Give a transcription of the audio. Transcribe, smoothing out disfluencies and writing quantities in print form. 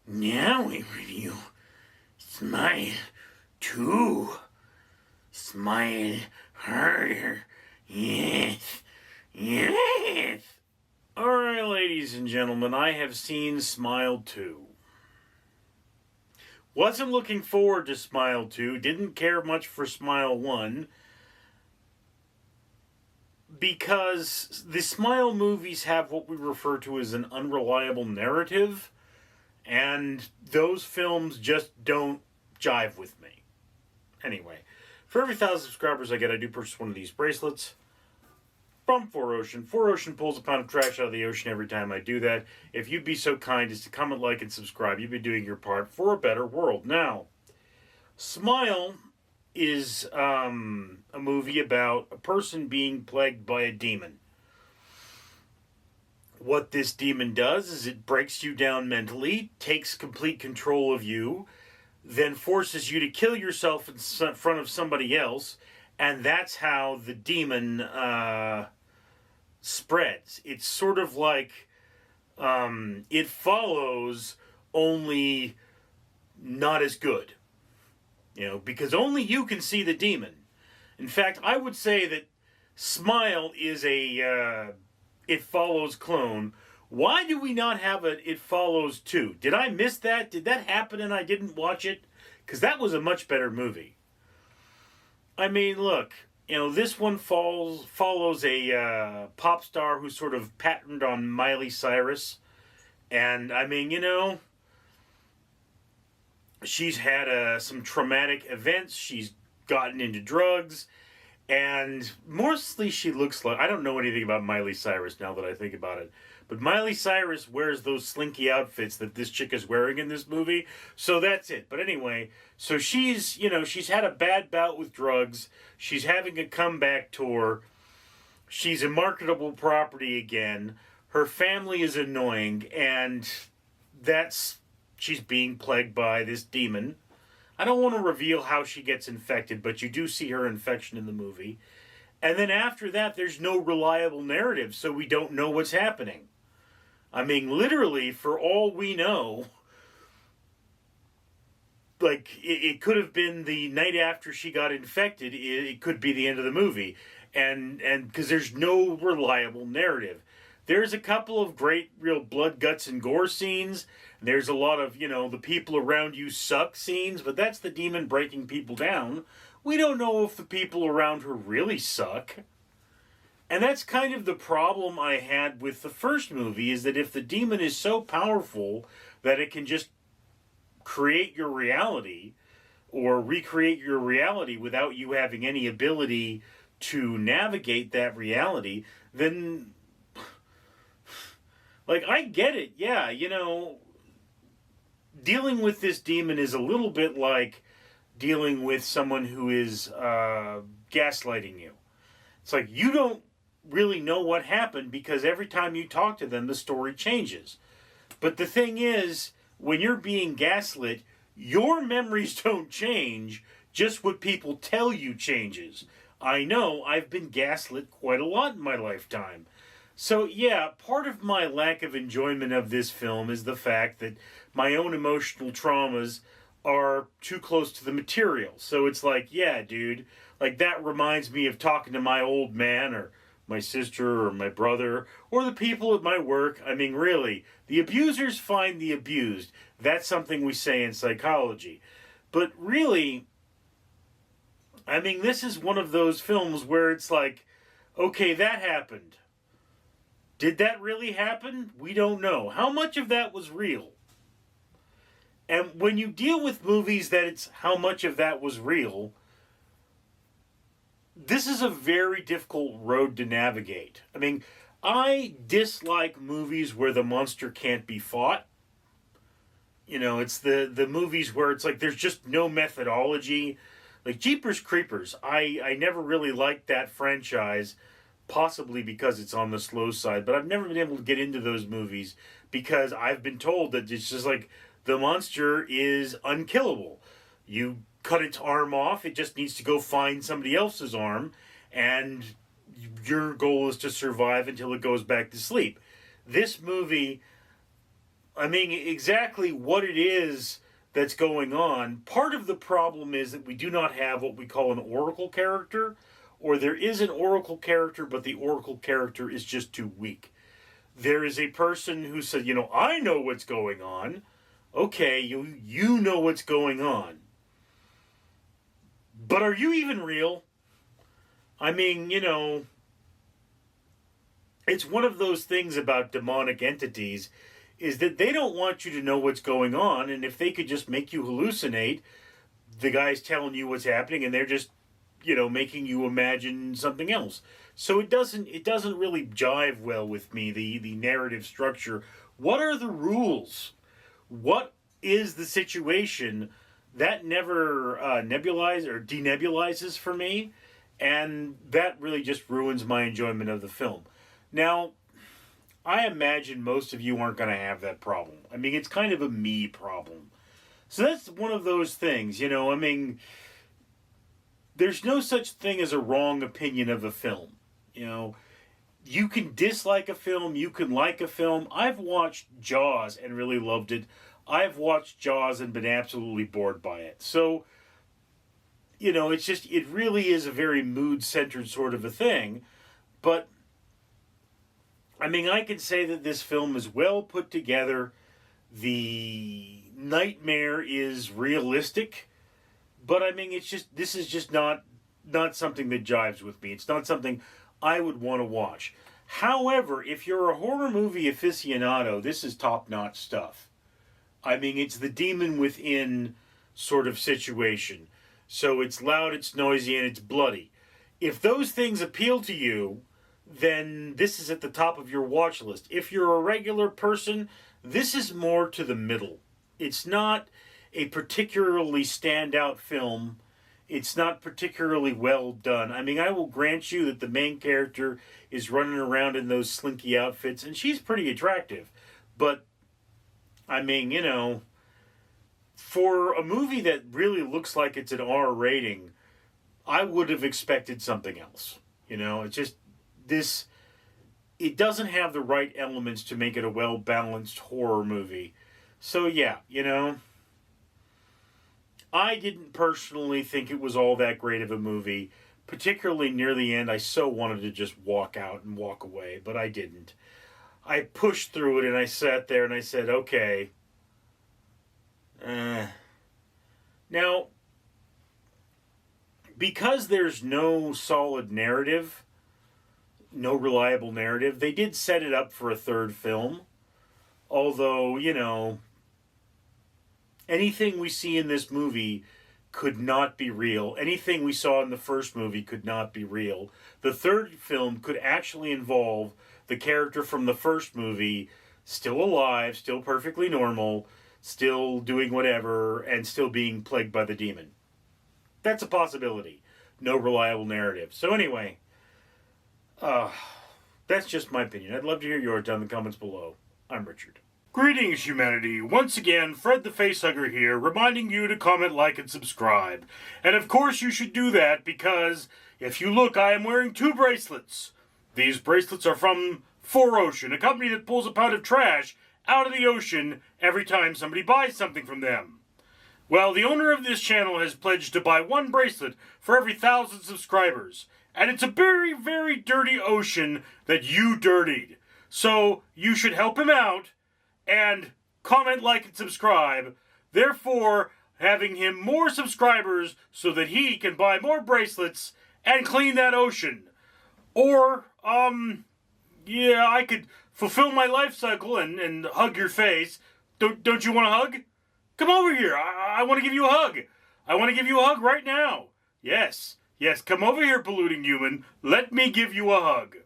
Now we review Smile 2. Smile harder. Yes. Yes. Alright, ladies and gentlemen, I have seen Smile 2. Wasn't looking forward to Smile 2. Didn't care much for Smile 1. Because the Smile movies have what we refer to as an unreliable narrative. And those films just don't jive with me. Anyway, for every 1,000 subscribers I do purchase one of these bracelets from 4Ocean. 4Ocean pulls a pound of trash out of the ocean every time I do that. If you'd be so kind as to comment, like, and subscribe, you'd be doing your part for a better world. Now, Smile is a movie about a person being plagued by a demon. What this demon does is it breaks you down mentally, takes complete control of you, then forces you to kill yourself in front of somebody else, and that's how the demon spreads. It's sort of like It Follows, only not as good. Because only you can see the demon. In fact, I would say that Smile is a It Follows clone. Why do we not have an It Follows 2? Did I miss that? Did that happen and I didn't watch it? Because that was a much better movie. I mean, look, this one follows a pop star who's sort of patterned on Miley Cyrus. And, I mean, she's had some traumatic events. She's gotten into drugs. And mostly she looks like... I don't know anything about Miley Cyrus now that I think about it. But Miley Cyrus wears those slinky outfits that this chick is wearing in this movie. So that's it. But anyway, so she's had a bad bout with drugs. She's having a comeback tour. She's a marketable property again. Her family is annoying. And she's being plagued by this demon. I don't want to reveal how she gets infected, but you do see her infection in the movie. And then after that, there's no reliable narrative, so we don't know what's happening. I mean, literally, for all we know, like, it could have been the night after she got infected. It could be the end of the movie. And because there's no reliable narrative. There's a couple of great, real blood, guts, and gore scenes. There's a lot of, the people around you suck scenes, but that's the demon breaking people down. We don't know if the people around her really suck. And that's kind of the problem I had with the first movie, is that if the demon is so powerful that it can just create your reality, or recreate your reality without you having any ability to navigate that reality, then... Like, I get it, yeah, dealing with this demon is a little bit like dealing with someone who is gaslighting you. It's like, you don't really know what happened because every time you talk to them, the story changes. But the thing is, when you're being gaslit, your memories don't change, just what people tell you changes. I know, I've been gaslit quite a lot in my lifetime. So, yeah, part of my lack of enjoyment of this film is the fact that my own emotional traumas are too close to the material. So it's like, yeah, dude, like that reminds me of talking to my old man or my sister or my brother or the people at my work. I mean, really, the abusers find the abused. That's something we say in psychology. But really, I mean, this is one of those films where it's like, okay, that happened. Did that really happen? We don't know. How much of that was real? And when you deal with movies that it's how much of that was real, this is a very difficult road to navigate. I mean, I dislike movies where the monster can't be fought. It's the movies where it's like there's just no methodology. Like Jeepers Creepers, I never really liked that franchise. Possibly because it's on the slow side, but I've never been able to get into those movies because I've been told that it's just like the monster is unkillable. You cut its arm off, it just needs to go find somebody else's arm, and your goal is to survive until it goes back to sleep. This movie, I mean, exactly what it is that's going on. Part of the problem is that we do not have what we call an oracle character, or there is an oracle character, but the oracle character is just too weak. There is a person who said, I know what's going on. Okay, you know what's going on. But are you even real? I mean, it's one of those things about demonic entities is that they don't want you to know what's going on, and if they could just make you hallucinate, the guy's telling you what's happening and they're just, making you imagine something else. So it doesn't really jive well with me, the narrative structure. What are the rules? What is the situation? That never nebulizes or denebulizes for me, and that really just ruins my enjoyment of the film. Now, I imagine most of you aren't going to have that problem. I mean, it's kind of a me problem. So that's one of those things, I mean, there's no such thing as a wrong opinion of a film. You can dislike a film, you can like a film. I've watched Jaws and really loved it. I've watched Jaws and been absolutely bored by it. So, it really is a very mood-centered sort of a thing. But, I mean, I can say that this film is well put together. The nightmare is realistic. But, I mean, this is just not something that jives with me. It's not something I would want to watch. However, if you're a horror movie aficionado, this is top-notch stuff. I mean, it's the demon within sort of situation. So it's loud, it's noisy, and it's bloody. If those things appeal to you, then this is at the top of your watch list. If you're a regular person, this is more to the middle. It's not a particularly standout film. It's not particularly well done. I mean, I will grant you that the main character is running around in those slinky outfits, and she's pretty attractive. But, I mean, for a movie that really looks like it's an R rating, I would have expected something else. It's just it doesn't have the right elements to make it a well-balanced horror movie. So, yeah, I didn't personally think it was all that great of a movie. Particularly near the end, I so wanted to just walk out and walk away, but I didn't. I pushed through it and I sat there and I said, okay. Now, because there's no solid narrative, no reliable narrative, they did set it up for a third film. Although, anything we see in this movie could not be real. Anything we saw in the first movie could not be real. The third film could actually involve the character from the first movie still alive, still perfectly normal, still doing whatever, and still being plagued by the demon. That's a possibility. No reliable narrative. So anyway, that's just my opinion. I'd love to hear yours down in the comments below. I'm Richard. Greetings, humanity. Once again, Fred the Facehugger here, reminding you to comment, like, and subscribe. And of course you should do that because, if you look, I am wearing 2 bracelets. These bracelets are from 4Ocean, a company that pulls a pound of trash out of the ocean every time somebody buys something from them. Well, the owner of this channel has pledged to buy 1 bracelet for every 1,000 subscribers. And it's a very, very dirty ocean that you dirtied. So, you should help him out and comment, like, and subscribe, therefore having him more subscribers so that he can buy more bracelets and clean that ocean. Or, I could fulfill my life cycle and hug your face. Don't you want a hug? Come over here. I want to give you a hug. I want to give you a hug right now. Yes, come over here, polluting human. Let me give you a hug.